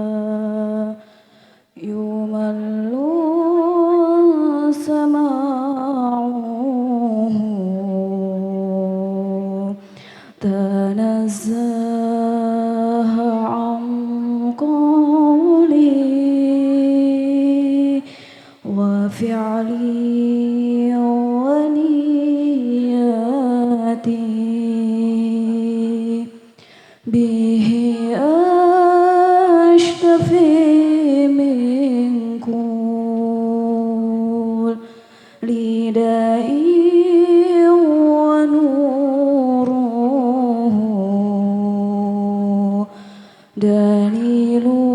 الله يمل سماعه تنزه عن قولي وفعلي ونياتي به أشتفي من كل ردائي ونوره دليل